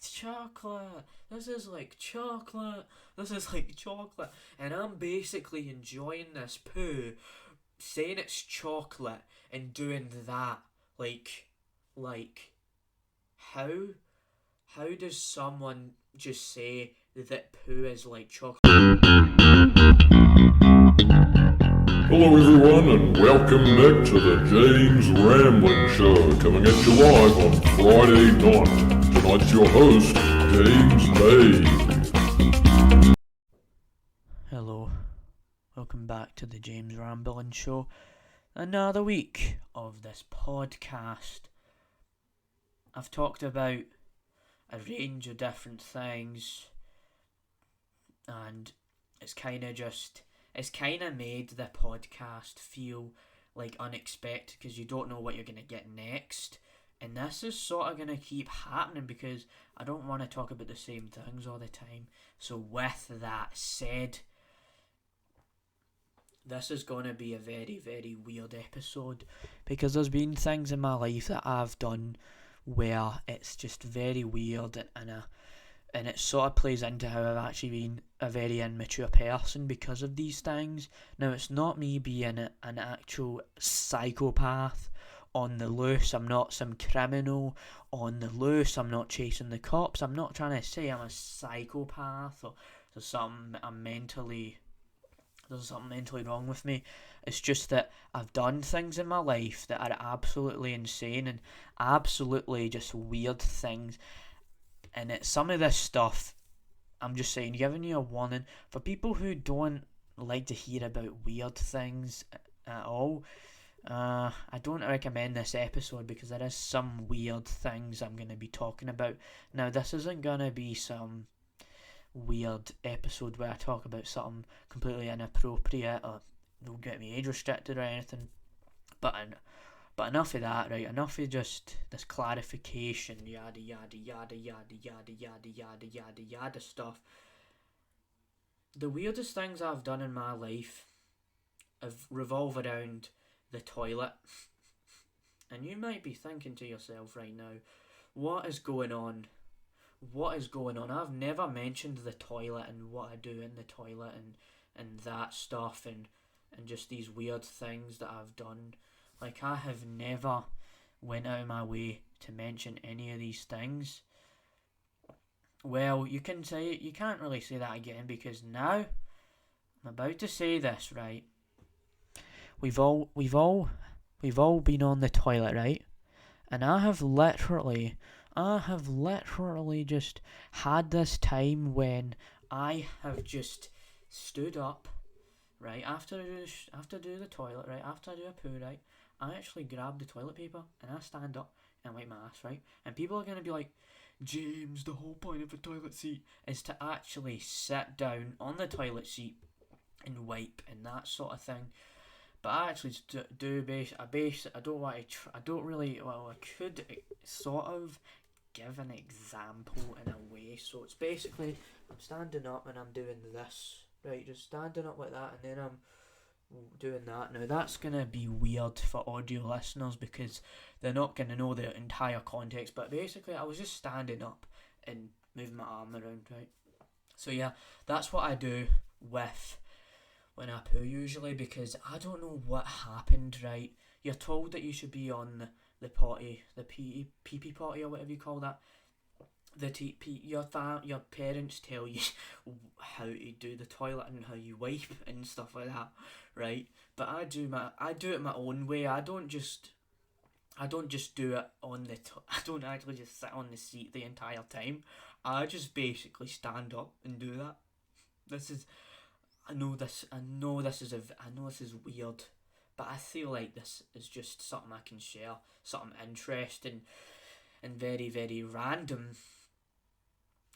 chocolate. This is like chocolate. This is like chocolate. And I'm basically enjoying this poo, saying it's chocolate and doing that. Like, how, how does someone just say that poo is like chocolate? Hello everyone and welcome back to the James Rambling Show, coming at you live on Friday night. Tonight's your host, James Bay. Hello, welcome back to the James Rambling Show. Another week of this podcast. I've talked about a range of different things, and it's kind of made the podcast feel like unexpected because you don't know what you're going to get next. And this is sort of going to keep happening because I don't want to talk about the same things all the time. So with that said, this is going to be a very, very weird episode because there's been things in my life that I've done where it's just very weird and it sort of plays into how I've actually been a very immature person because of these things. Now, it's not me being an actual psychopath on the loose. I'm not some criminal on the loose. I'm not chasing the cops. I'm not trying to say I'm a psychopath or there's something mentally wrong with me. It's just that I've done things in my life that are absolutely insane and absolutely just weird things. And it's some of this stuff, I'm just saying, giving you a warning for people who don't like to hear about weird things at all. I don't recommend this episode because there is some weird things I'm going to be talking about. Now, this isn't going to be some weird episode where I talk about something completely inappropriate or don't get me age restricted or anything. But enough of that, right? Enough of just this clarification, yada yada yada yada yada yada yada yada yada stuff. The weirdest things I've done in my life have revolve around the toilet. And you might be thinking to yourself right now, what is going on? What is going on? I've never mentioned the toilet and what I do in the toilet and that stuff and just these weird things that I've done. Like, I have never went out of my way to mention any of these things. Well, you can't really say that again because now I'm about to say this, right? We've all been on the toilet, right? And I have literally just had this time when I have just stood up, right, after I do the toilet, right, after I do a poo, right, I actually grab the toilet paper and I stand up and wipe my ass, right, and people are going to be like, James, the whole point of a toilet seat is to actually sit down on the toilet seat and wipe and that sort of thing. But I actually I could sort of give an example in a way. So it's basically, I'm standing up and I'm doing this, right, just standing up like that, and then I'm doing that. Now that's going to be weird for audio listeners because they're not going to know the entire context, but basically I was just standing up and moving my arm around, right? So yeah, that's what I do when I poo usually, because I don't know what happened, right? You're told that you should be on the potty, the pee potty or whatever you call that. Your parents tell you how to do the toilet and how you wipe and stuff like that, right? But I do it my own way. I don't just do it on I don't actually just sit on the seat the entire time. I just basically stand up and do that. I know this is weird, but I feel like this is just something I can share, something interesting and very, very random.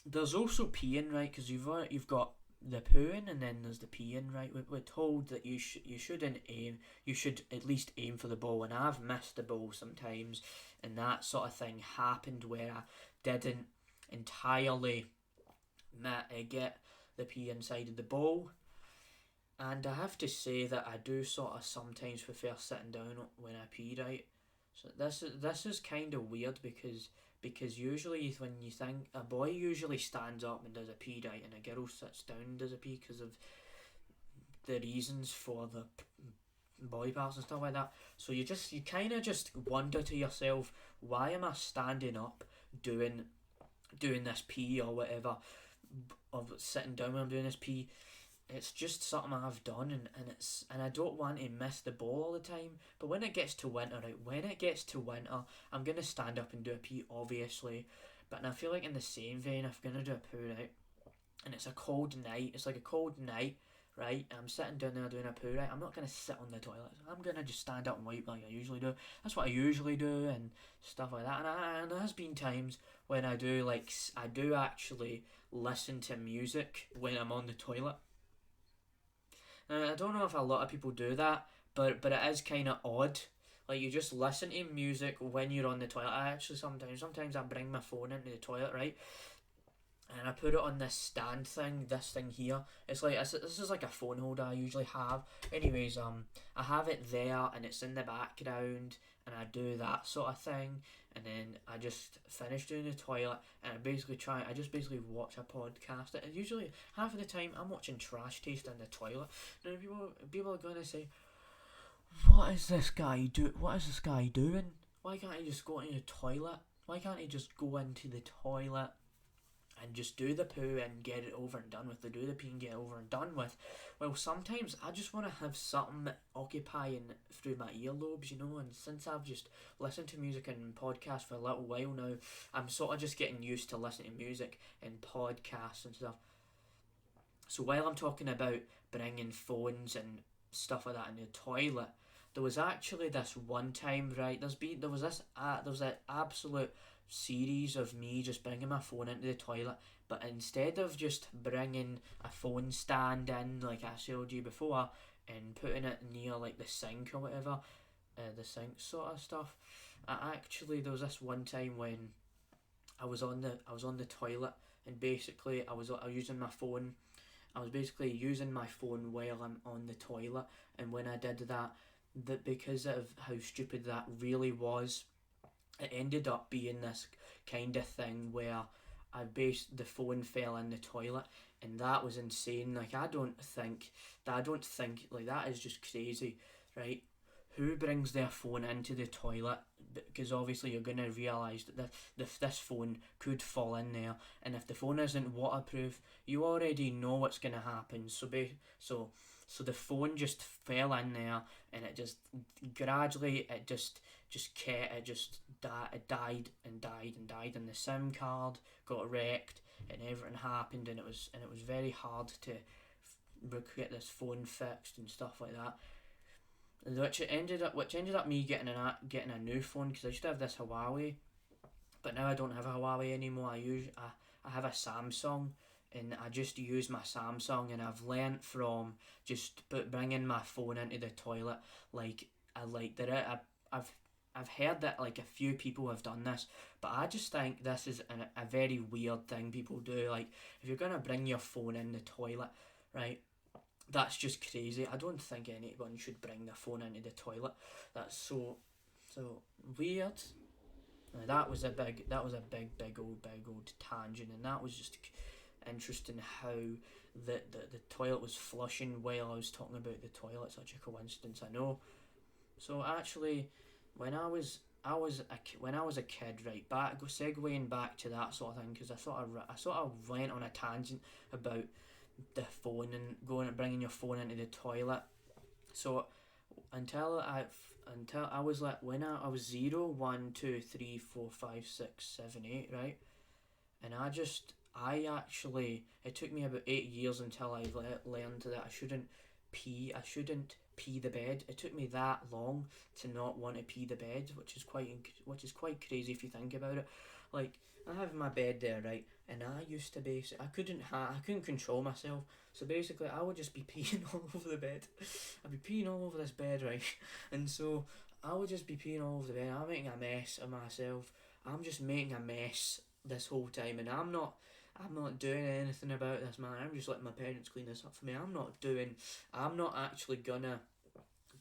There's also peeing, right? Because you've got the pooing and then there's the peeing, right? We're told that you should at least aim for the ball, and I've missed the ball sometimes, and that sort of thing happened where I didn't entirely get the pee inside of the ball. And I have to say that I do sort of sometimes prefer sitting down when I pee, right? So this is kind of weird because because usually when you think a boy usually stands up and does a pee, right, and a girl sits down and does a pee because of the reasons for the body parts and stuff like that. So you kind of just wonder to yourself, why am I standing up doing this pee or whatever, or sitting down when I'm doing this pee? It's just something I've done, and I don't want to miss the ball all the time. But when it gets to winter, I'm gonna stand up and do a pee, obviously. But I feel like in the same vein, if I'm gonna do a poo, right, and it's a cold night, it's like a cold night, right, and I'm sitting down there doing a poo, right, I'm not gonna sit on the toilet. I'm gonna just stand up and wipe like I usually do. That's what I usually do and stuff like that. And there has been times when I do actually listen to music when I'm on the toilet. Now, I don't know if a lot of people do that, but it is kind of odd. Like, you just listen to music when you're on the toilet. I actually sometimes I bring my phone into the toilet, right, and I put it on this stand thing, this thing here. It's like this is like a phone holder I usually have. Anyways, I have it there and it's in the background, and I do that sort of thing, and then I just finish doing the toilet, and I just basically watch a podcast. And usually half of the time I'm watching Trash Taste in the toilet. Now people are gonna say, what is this guy doing? Why can't he just go into the toilet? Why can't he just go into the toilet and just do the poo and get it over and done with, do the pee and get it over and done with? Well, sometimes I just want to have something occupying through my earlobes, and since I've just listened to music and podcasts for a little while now, I'm sort of just getting used to listening to music and podcasts and stuff. So while I'm talking about bringing phones and stuff like that in the toilet, there was actually this one time, right, there was an absolute series of me just bringing my phone into the toilet, but instead of just bringing a phone stand in like I showed you before and putting it near like the sink or whatever, the sink sort of stuff, there was this one time when I was on the toilet, and basically I was using my phone. I was basically using my phone while I'm on the toilet, and when I did that because of how stupid that really was, it ended up being this kind of thing where the phone fell in the toilet, and that was insane. Like, I don't think like that is just crazy, right? Who brings their phone into the toilet? Because obviously you're going to realise that this phone could fall in there, and if the phone isn't waterproof, you already know what's going to happen. So the phone just fell in there, and it just gradually died, and the SIM card got wrecked, and everything happened, and it was very hard to get this phone fixed and stuff like that. Which ended up me getting a new phone, because I used to have this Huawei, but now I don't have a Huawei anymore. I have a Samsung, and I just use my Samsung, and I've learnt from just bringing my phone into the toilet. I've heard that like a few people have done this, but I just think this is a very weird thing people do. Like, if you're gonna bring your phone in the toilet, right, that's just crazy. I don't think anyone should bring their phone into the toilet. That's so weird. That was a big old tangent, and that was just interesting how the toilet was flushing while I was talking about the toilet. Such a coincidence, I know. So actually, when I was a kid, right, segueing back to that sort of thing, because I sort of went on a tangent about the phone and bringing your phone into the toilet. So until I was like, when I was 0, 1, 2, 3, 4, 5, 6, 7, 8, right, and it took me about 8 years until I learned that I shouldn't pee the bed. It took me that long to not want to pee the bed, which is quite crazy if you think about it. Like, I have my bed there, right, and I used to I couldn't control myself, so basically I would just be peeing all over the bed. I'd be peeing all over this bed, right, and so I would just be peeing all over the bed. I'm making a mess of myself. I'm just making a mess this whole time, and I'm not doing anything about this, man. I'm just letting my parents clean this up for me. I'm not actually gonna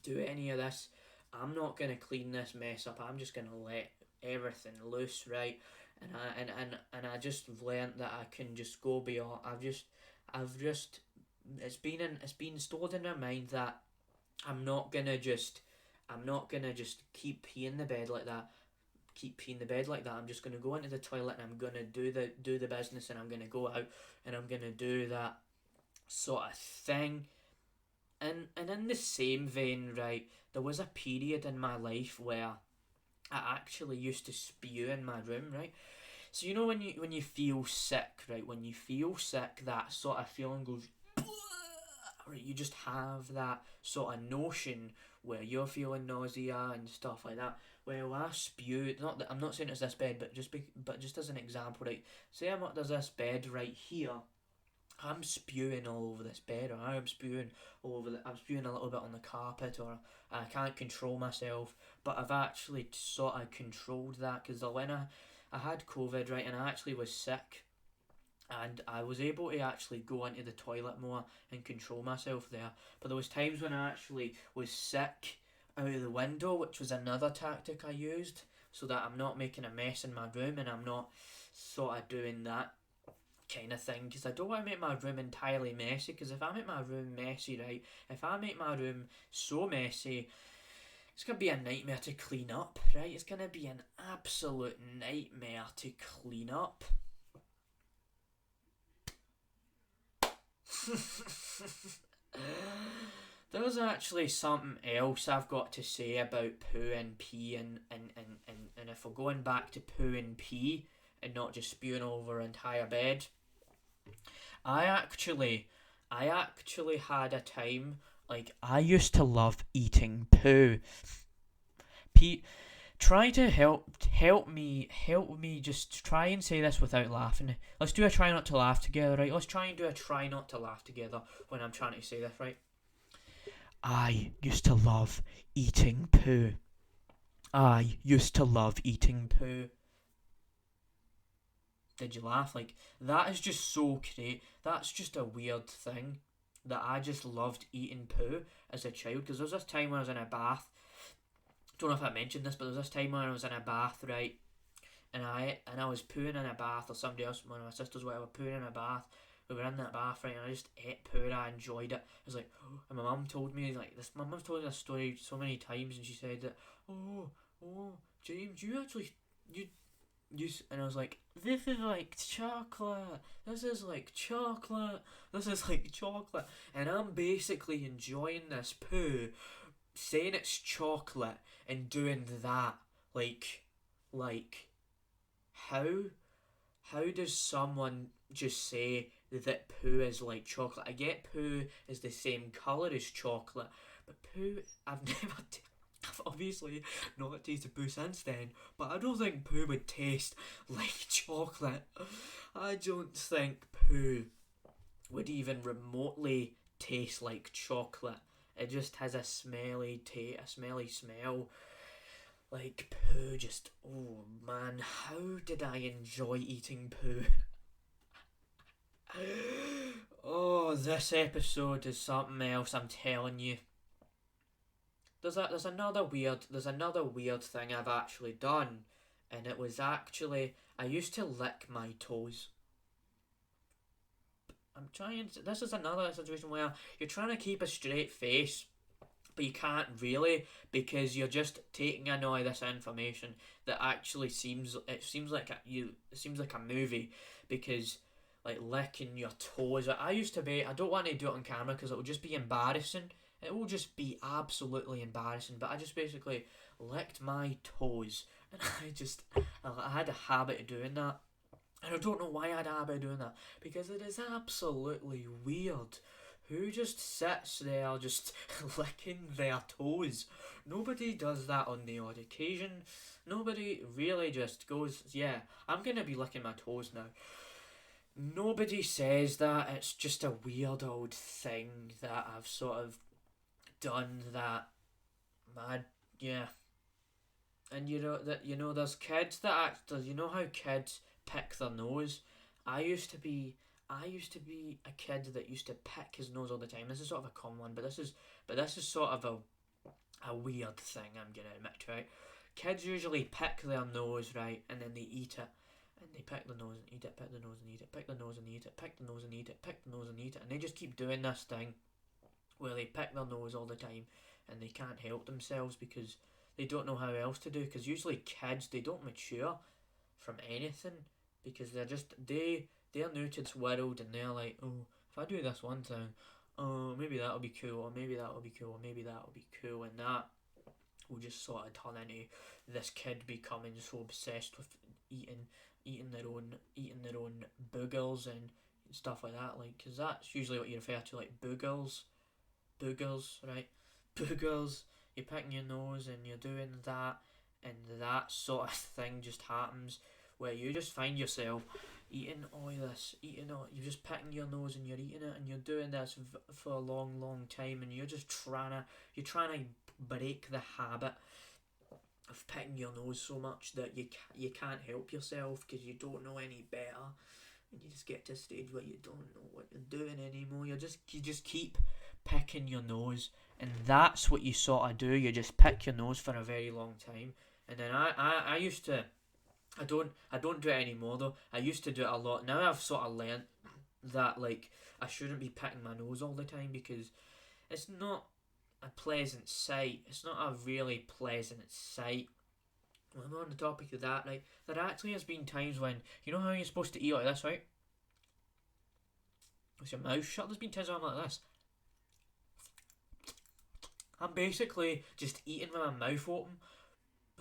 do any of this. I'm not gonna clean this mess up. I'm just gonna let everything loose, right? And I just learned that I can just go beyond. I've just it's been stored in my mind that I'm not gonna just keep peeing the bed like that. Keep peeing the bed like that. I'm just gonna go into the toilet and I'm gonna do the business, and I'm gonna go out and I'm gonna do that sort of thing. And in the same vein, right, there was a period in my life where I actually used to spew in my room, right? So you know when you feel sick, right? When you feel sick, that sort of feeling goes, right? You just have that sort of notion where you're feeling nausea and stuff like that. Well, I spew. Not that I'm not saying it's this bed, but just as an example, right? Say there's this bed right here. I'm spewing all over this bed, or I'm spewing all over I'm spewing a little bit on the carpet, or I can't control myself. But I've actually sort of controlled that, because when I had COVID, right, and I actually was sick, and I was able to actually go into the toilet more and control myself there. But there was times when I actually was sick out of the window, which was another tactic I used, so that I'm not making a mess in my room, and I'm not sort of doing that kind of thing, because I don't want to make my room entirely messy. Because if I make my room messy, right, if I make my room so messy, it's going to be a nightmare to clean up, right? It's going to be an absolute nightmare to clean up. There's actually something else I've got to say about poo and pee, and if we're going back to poo and pee and not just spewing over an entire bed, I actually had a time, like, I used to love eating poo. Pete, try to help me just try and say this without laughing. Let's do a try not to laugh together, right? Let's try and do a try not to laugh together when I'm trying to say this, right? I used to love eating poo. I used to love eating poo. Did you laugh? Like, that is just so great. That's just a weird thing, that I just loved eating poo as a child. Because there was this time when I was in a bath. Don't know if I mentioned this, but there was this time when I was in a bath, right? And I was pooing in a bath, or somebody else, one of my sisters, whatever, pooing in a bath. We were in that bath, right? And I just ate poo, and I enjoyed it. I was like, oh. And my mum told me, like, this. My mum's told me this story so many times, and she said that, oh, James, and I was like, this is like chocolate. This is like chocolate. This is like chocolate. And I'm basically enjoying this poo, saying it's chocolate, and doing that. Like, how, how does someone just say that poo is like chocolate? I get poo is the same colour as chocolate, but poo, I've obviously not tasted poo since then, but I don't think poo would taste like chocolate. I don't think poo would even remotely taste like chocolate. It just has a smelly smell. Like poo, just, oh man, how did I enjoy eating poo? Oh, this episode is something else, I'm telling you. There's another weird thing I've actually done, and it was actually, I used to lick my toes. This is another situation where you're trying to keep a straight face, but you can't really, because you're just taking in all this information that actually seems like a movie, because, like, licking your toes. I don't want to do it on camera because it will just be embarrassing. It will just be absolutely embarrassing. But I just basically licked my toes, and I had a habit of doing that. And I don't know why I had a habit of doing that, because it is absolutely weird. Who just sits there just licking their toes? Nobody does that on the odd occasion. Nobody really just goes, yeah, I'm going to be licking my toes now. Nobody says that. It's just a weird old thing that I've sort of done that. Mad, yeah. And there's kids that you know how kids pick their nose? I used to be a kid that used to pick his nose all the time. This is sort of a common one, but this is sort of a weird thing, I'm gonna admit, right? Kids usually pick their nose, right, and then they eat it. and they pick the nose and eat it, pick the nose and eat it, pick the nose and eat it, pick the nose and eat it, pick the nose and eat it, and they just keep doing this thing where they pick their nose all the time and they can't help themselves because they don't know how else to do. Because usually kids, they don't mature from anything because they're new to this world and they're like, oh, if I do this one thing, oh, maybe that'll be cool, or maybe that'll be cool, or maybe that'll be cool, and that will just sort of turn into this kid becoming so obsessed with eating their own boogers and stuff like that. Like, because that's usually what you refer to, like boogers, right? Boogers. You're picking your nose and you're doing that, and that sort of thing just happens where you just find yourself eating all this, you're just picking your nose and you're eating it, and you're doing this for a long, long time, and you're just trying to break the habit of picking your nose so much that you can't help yourself because you don't know any better, and you just get to a stage where you don't know what you're doing anymore. You just keep picking your nose, and that's what you sort of do. You just pick your nose for a very long time, and then I used to. I don't do it anymore though. I used to do it a lot. Now I've sort of learned that like I shouldn't be picking my nose all the time because it's not a pleasant sight. It's not a really pleasant sight. When we're on the topic of that, right, there actually has been times when, you know how you're supposed to eat like this, right? With your mouth shut. There's been times when I'm like this. I'm basically just eating with my mouth open.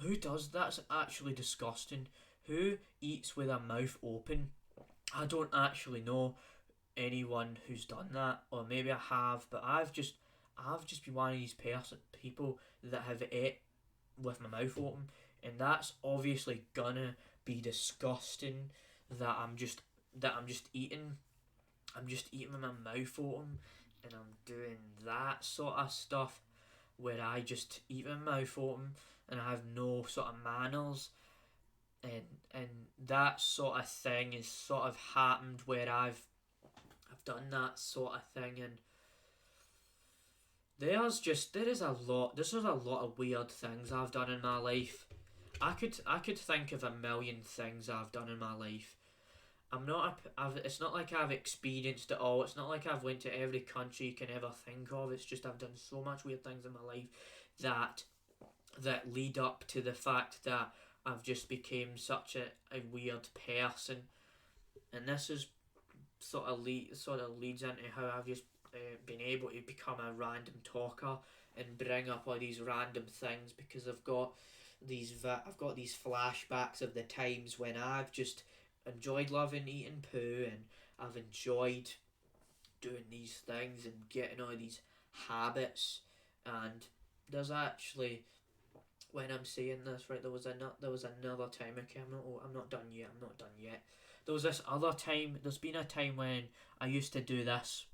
Who does that? That's actually disgusting. Who eats with a mouth open? I don't actually know anyone who's done that, or maybe I have, but I've just been one of these people that have ate with my mouth open, and that's obviously gonna be disgusting. That I'm just eating with my mouth open, and I'm doing that sort of stuff where I just eat with my mouth open and I have no sort of manners, and that sort of thing is sort of happened where I've done that sort of thing, and there's a lot of weird things I've done in my life. I could think of a million things I've done in my life. It's not like I've experienced it all. It's not like I've went to every country you can ever think of. It's just I've done so much weird things in my life that lead up to the fact that I've just became such a weird person, and this is sort of leads into how I've just been able to become a random talker and bring up all these random things because I've got these flashbacks of the times when I've just enjoyed loving eating poo, and I've enjoyed doing these things and getting all these habits. And there's actually, when I'm saying this, right, there was another time. Okay, I'm not done yet. There was this other time. There's been a time when I used to do this,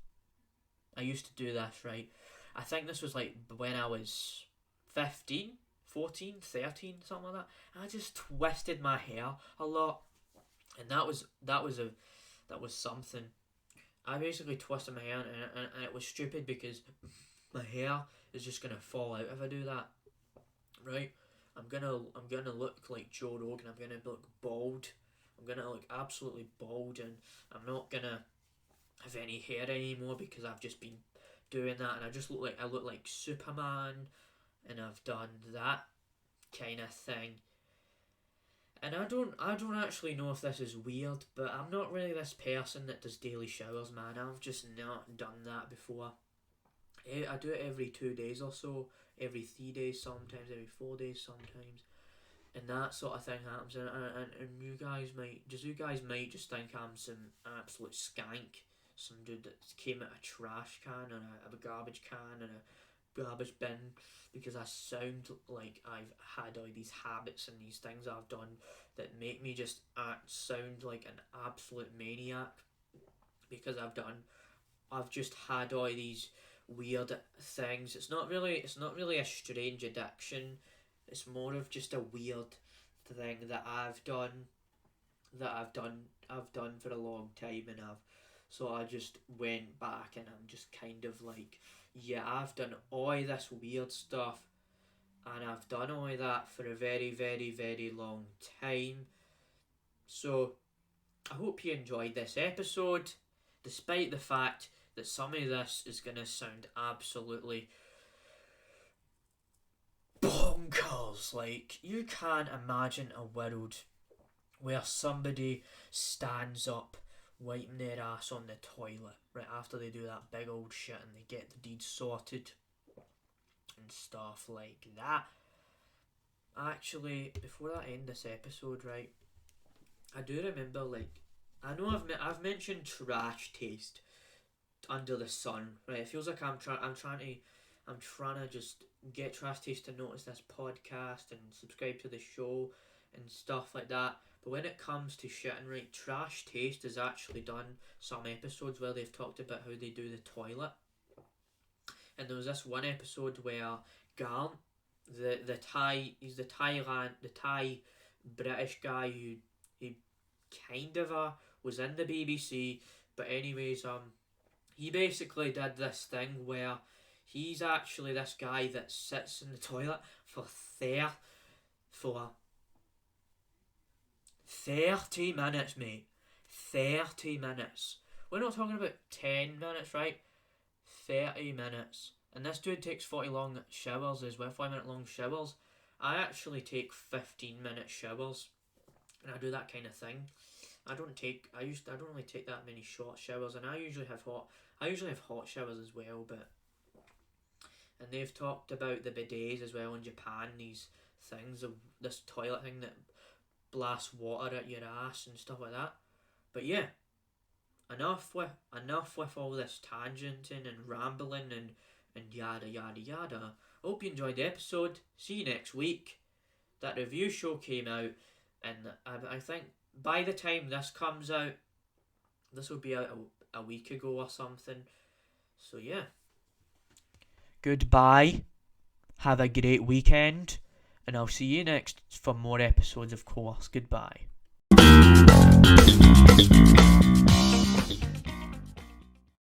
right. I think this was like when I was 15, 14, 13, something like that. And I just twisted my hair a lot, and that was something. I basically twisted my hair, and it was stupid because my hair is just gonna fall out if I do that. Right? I'm gonna look like Joe Rogan. I'm gonna look bald. I'm gonna look absolutely bald, and I'm not gonna have any hair anymore because I've just been doing that, and I look like Superman, and I've done that kind of thing. And I don't actually know if this is weird, but I'm not really this person that does daily showers, man. I've just not done that before. I do it every 2 days or so, every 3 days sometimes, every 4 days sometimes, and that sort of thing happens. And you guys might just think I'm some absolute skank, some dude that came out a trash can and a garbage can and a garbage bin, because I sound like I've had all these habits and these things I've done that make me just sound like an absolute maniac, because I've just had all these weird things. It's not really a strange addiction. It's more of just a weird thing that I've done for a long time, and I just went back and I'm just kind of like, yeah, I've done all this weird stuff, and I've done all that for a very, very, very long time. So I hope you enjoyed this episode, despite the fact that some of this is going to sound absolutely bonkers. Like, you can't imagine a world where somebody stands up wiping their ass on the toilet right after they do that big old shit and they get the deed sorted and stuff like that. Actually, before I end this episode, right, I do remember, like, I know I've mentioned trash taste under the sun, right? It feels like I'm trying to just get trash taste to notice this podcast and subscribe to the show and stuff like that. But when it comes to shitting, right, trash taste has actually done some episodes where they've talked about how they do the toilet. And there was this one episode where Garnt, the Thai British guy who he kind of was in the BBC, but anyways, he basically did this thing where he's actually this guy that sits in the toilet for 30 minutes, mate. 30 minutes. We're not talking about 10 minutes, right? 30 minutes. And this dude takes 40 long showers as well, 5 minute long showers. I actually take 15-minute showers, and I do that kind of thing. I don't really take that many short showers, and I usually have hot showers as well. But and they've talked about the bidets as well in Japan. These things, of this toilet thing that blasts water at your ass and stuff like that. But yeah, enough with all this tangenting and rambling and yada yada yada. Hope you enjoyed the episode. See you next week. That review show came out, and I think by the time this comes out, this will be out a week ago or something. So yeah. Goodbye. Have a great weekend, and I'll see you next for more episodes, of course. Goodbye.